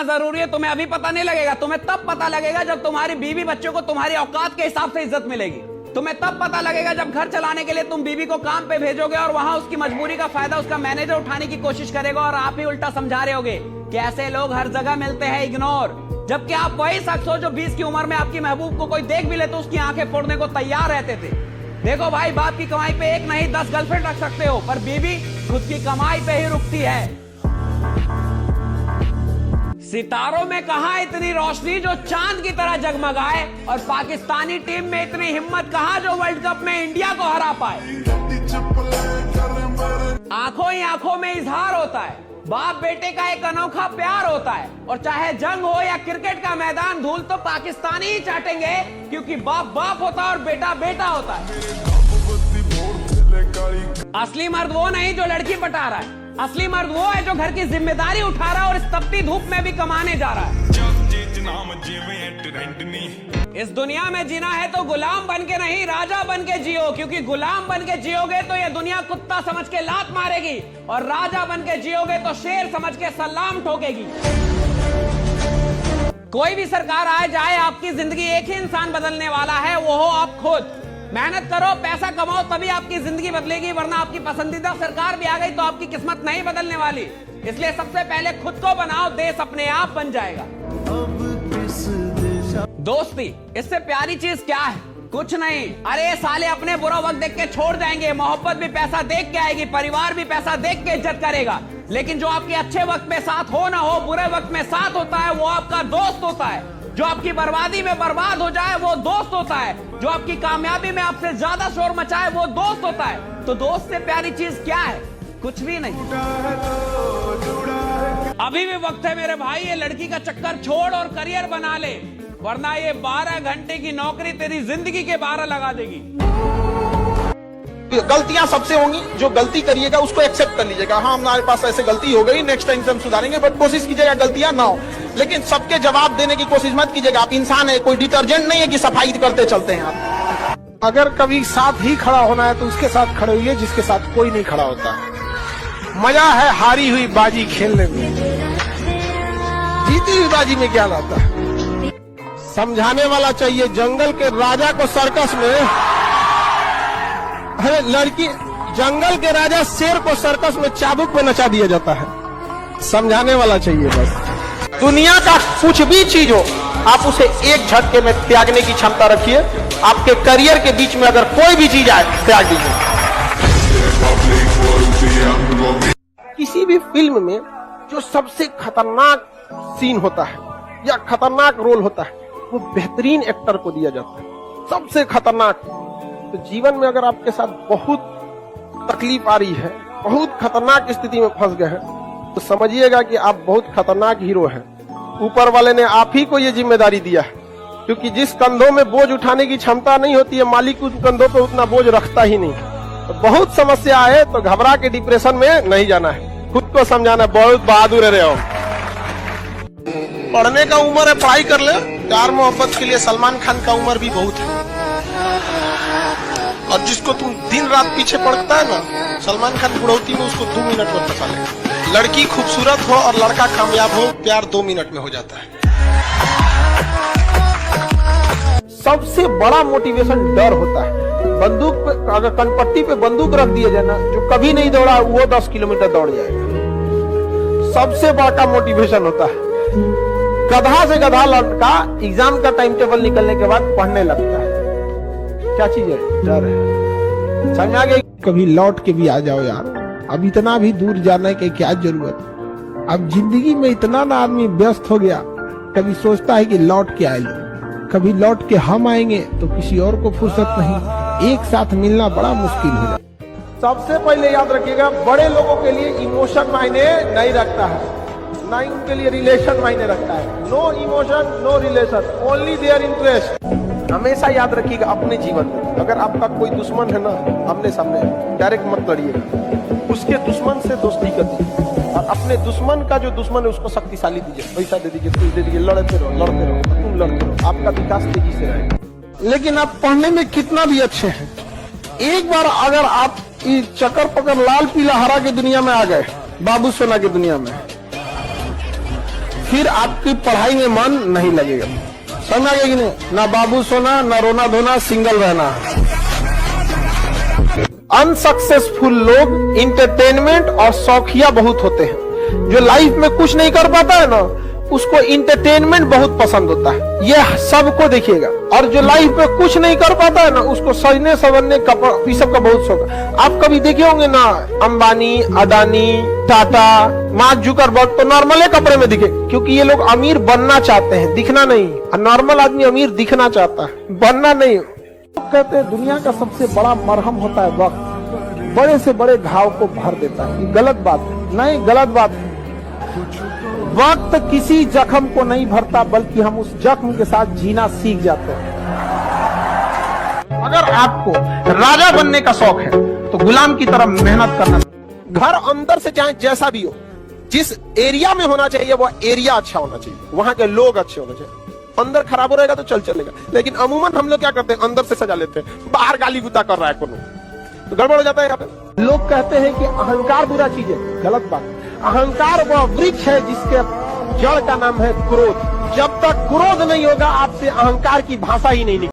जरूरी है तुम्हें अभी पता नहीं लगेगा, तुम्हें तब पता लगेगा जब तुम्हारी बीवी बच्चों को तुम्हारी औकात के हिसाब से इज्जत मिलेगी। तुम्हें तब पता लगेगा जब घर चलाने के लिए तुम बीवी को काम पे भेजोगे और वहां उसकी मजबूरी का फायदा उसका मैनेजर उठाने की कोशिश करेगा और आप ही उल्टा समझा रहे होगे कि ऐसे लोग हर जगह मिलते हैं, इग्नोर। जबकि आप वही शख्स हो जो 20 की उम्र में आपकी महबूब को कोई देख भी ले तो उसकी आंखें फोड़ने को तैयार रहते थे। देखो भाई, बाप की कमाई पे एक नहीं 10 गर्लफ्रेंड रख सकते हो, पर बीवी खुद की कमाई पे ही रुकती है। सितारों में कहां इतनी रोशनी जो चांद की तरह जगमगाए, और पाकिस्तानी टीम में इतनी हिम्मत कहां जो वर्ल्ड कप में इंडिया को हरा पाए। आंखों ही आंखों में इजहार होता है, बाप बेटे का एक अनोखा प्यार होता है, और चाहे जंग हो या क्रिकेट का मैदान, धूल तो पाकिस्तानी ही चाटेंगे, क्योंकि बाप बाप होता है और बेटा बेटा होता है। असली मर्द वो नहीं जो लड़की पटा रहा है, असली मर्द वो है जो घर की जिम्मेदारी उठा रहा है और इस तपती धूप में भी कमाने जा रहा है। इस दुनिया में जीना है तो गुलाम बन के नहीं, राजा बन के जियो, क्योंकि गुलाम बन के जियोगे तो ये दुनिया कुत्ता समझ के लात मारेगी, और राजा बन के जियोगे तो शेर समझ के सलाम ठोकेगी। कोई भी सरकार आए जाए, आपकी जिंदगी एक ही इंसान बदलने वाला है, वो हो आप खुद। मेहनत करो, पैसा कमाओ, तभी आपकी जिंदगी बदलेगी, वरना आपकी पसंदीदा सरकार भी आ गई तो आपकी किस्मत नहीं बदलने वाली। इसलिए सबसे पहले खुद को बनाओ, देश अपने आप बन जाएगा। दोस्ती, इससे प्यारी चीज क्या है? कुछ नहीं। अरे साले अपने बुरा वक्त देख के छोड़ जाएंगे, मोहब्बत भी पैसा देख के आएगी, परिवार भी पैसा देख के इज्जत करेगा, लेकिन जो आपके अच्छे वक्त में साथ हो ना हो, बुरे वक्त में साथ होता है, वो आपका दोस्त होता है। जो आपकी बर्बादी में बर्बाद हो जाए वो दोस्त होता है, जो आपकी कामयाबी में आपसे ज्यादा शोर मचाए वो दोस्त होता है। तो दोस्त से प्यारी चीज क्या है? कुछ भी नहीं। अभी भी वक्त है मेरे भाई, ये लड़की का चक्कर छोड़ और करियर बना ले, वरना ये 12 घंटे की नौकरी तेरी जिंदगी के 12 लगा देगी। गलतियां सबसे होंगी, जो गलती करिएगा उसको एक्सेप्ट कर लीजिएगा। हाँ, हमारे पास ऐसे गलती हो गई, नेक्स्ट टाइम से हम सुधारेंगे, बट कोशिश कीजिएगा गलतियां ना हो। लेकिन सबके जवाब देने की कोशिश मत कीजिएगा। आप इंसान है, कोई डिटर्जेंट नहीं है कि सफाई करते चलते हैं आप। अगर कभी साथ ही खड़ा होना है तो उसके साथ खड़े हुए जिसके साथ कोई नहीं खड़ा होता। मजा है हारी हुई बाजी खेलने में, जीती हुई बाजी में क्या लाता है। समझाने वाला चाहिए, जंगल के राजा को सर्कस में, अरे लड़की, जंगल के राजा शेर को सर्कस में चाबुक में नचा दिया जाता है। समझाने वाला चाहिए बस। दुनिया का कुछ भी चीज हो, आप उसे एक झटके में त्यागने की क्षमता रखिए। आपके करियर के बीच में अगर कोई भी चीज आए, त्याग दीजिए। किसी भी फिल्म में जो सबसे खतरनाक सीन होता है या खतरनाक रोल होता है, वो बेहतरीन एक्टर को दिया जाता है, सबसे खतरनाक। तो जीवन में अगर आपके साथ बहुत तकलीफ आ रही है, बहुत खतरनाक स्थिति में फंस गए हैं, तो समझिएगा कि आप बहुत खतरनाक हीरो हैं। ऊपर वाले ने आप ही को ये जिम्मेदारी दिया है, क्योंकि जिस कंधों में बोझ उठाने की क्षमता नहीं होती है, मालिक उस कंधों पे उतना बोझ रखता ही नहीं। तो बहुत समस्या है तो घबरा के डिप्रेशन में नहीं जाना है, खुद को समझाना। बहुत बहादुर है हो। पढ़ने का उम्र है, पढ़ाई कर ले। प्यार मोहब्बत के लिए सलमान खान का उम्र भी बहुत है, और जिसको तुम दिन रात पीछे पड़ता है ना, सलमान खान बुढ़ौती में उसको 2 मिनट में फंसा ले। लड़की खूबसूरत हो और लड़का कामयाब हो, प्यार 2 मिनट में हो जाता है। सबसे बड़ा मोटिवेशन डर होता है। बंदूक पे, अगर कनपट्टी पे बंदूक रख दिया जाए ना, जो कभी नहीं दौड़ा वो 10 किलोमीटर दौड़ जाएगा। सबसे बड़ा मोटिवेशन होता है। गधा से गधा लड़का एग्जाम का टाइम टेबल निकलने के बाद पढ़ने लगता है। क्या चीज है? डर है। समझ आ गई? कभी लौट के भी आ जाओ यार, अब इतना भी दूर जाने की क्या जरूरत। अब जिंदगी में इतना ना आदमी व्यस्त हो गया, कभी सोचता है कि लौट के आए लो, कभी लौट के हम आएंगे तो किसी और को फुर्सत नहीं। एक साथ मिलना बड़ा मुश्किल हो जाता। सबसे पहले याद रखिएगा, बड़े लोगों के लिए इमोशन मायने नहीं रखता है, ना ही उनके लिए रिलेशन मायने रखता है। No emotion no relation, only their interest. हमेशा याद रखिएगा अपने जीवन में, अगर आपका कोई दुश्मन है ना, आमने सामने डायरेक्ट मत लड़िएगा, उसके दुश्मन से दोस्ती कर दीजिए, और अपने दुश्मन का जो दुश्मन है उसको शक्तिशाली दीजिए, पैसा दे दीजिए, कुछ दे दीजिए, लड़ते रहो, तुम लड़ते रहो, आपका विकास तेजी से रहेगा। लेकिन आप पढ़ने में कितना भी अच्छे हैं, एक बार अगर आप इस चक्कर पकड़ लाल पीला हरा की दुनिया में आ गए, बाबू सोना की दुनिया में, फिर आपकी पढ़ाई में मन नहीं लगेगा। समझ आ गया कि नहीं? ना बाबू सोना, ना रोना धोना, सिंगल रहना। अनसक्सेसफुल लोग इंटरटेनमेंट और शौकिया बहुत होते हैं। जो लाइफ में कुछ नहीं कर पाता है ना, उसको इंटरटेनमेंट बहुत पसंद होता है। यह सबको देखिएगा। और जो लाइफ में कुछ नहीं कर पाता है ना, उसको सजने संवरने कपड़ा सब का बहुत शौक है। आप कभी देखे होंगे ना, अंबानी, अदानी, टाटा, मार्क जुकरबर्ग तो नॉर्मल कपड़े में दिखे, क्योंकि ये लोग अमीर बनना चाहते हैं, दिखना नहीं। नॉर्मल आदमी अमीर दिखना चाहता है, बनना नहीं। कहते हैं दुनिया का सबसे बड़ा मरहम होता है वक्त, बड़े से बड़े घाव को भर देता है। ये गलत बात है, नहीं गलत बात है। वक्त किसी जख्म को नहीं भरता, बल्कि हम उस जख्म के साथ जीना सीख जाते हैं। अगर आपको राजा बनने का शौक है तो गुलाम की तरह मेहनत करना। घर अंदर से चाहे जैसा भी हो, जिस एरिया में होना चाहिए वो एरिया अच्छा होना चाहिए, वहां के लोग अच्छे होने चाहिए। अंदर खराब हो रहेगा तो चलेगा, लेकिन अमूमन हम लोग क्या करते हैं, अंदर से सजा लेते हैं, बाहर गाली गुस्सा कर रहा है कोनो, तो गड़बड़ हो जाता है। यहाँ पे लोग कहते हैं कि अहंकार बुरा चीज है, गलत बात। अहंकार वह वृक्ष है जिसके जड़ का नाम है क्रोध। जब तक क्रोध नहीं होगा, आपसे अहंकार की भाषा ही नहीं निकलेगी।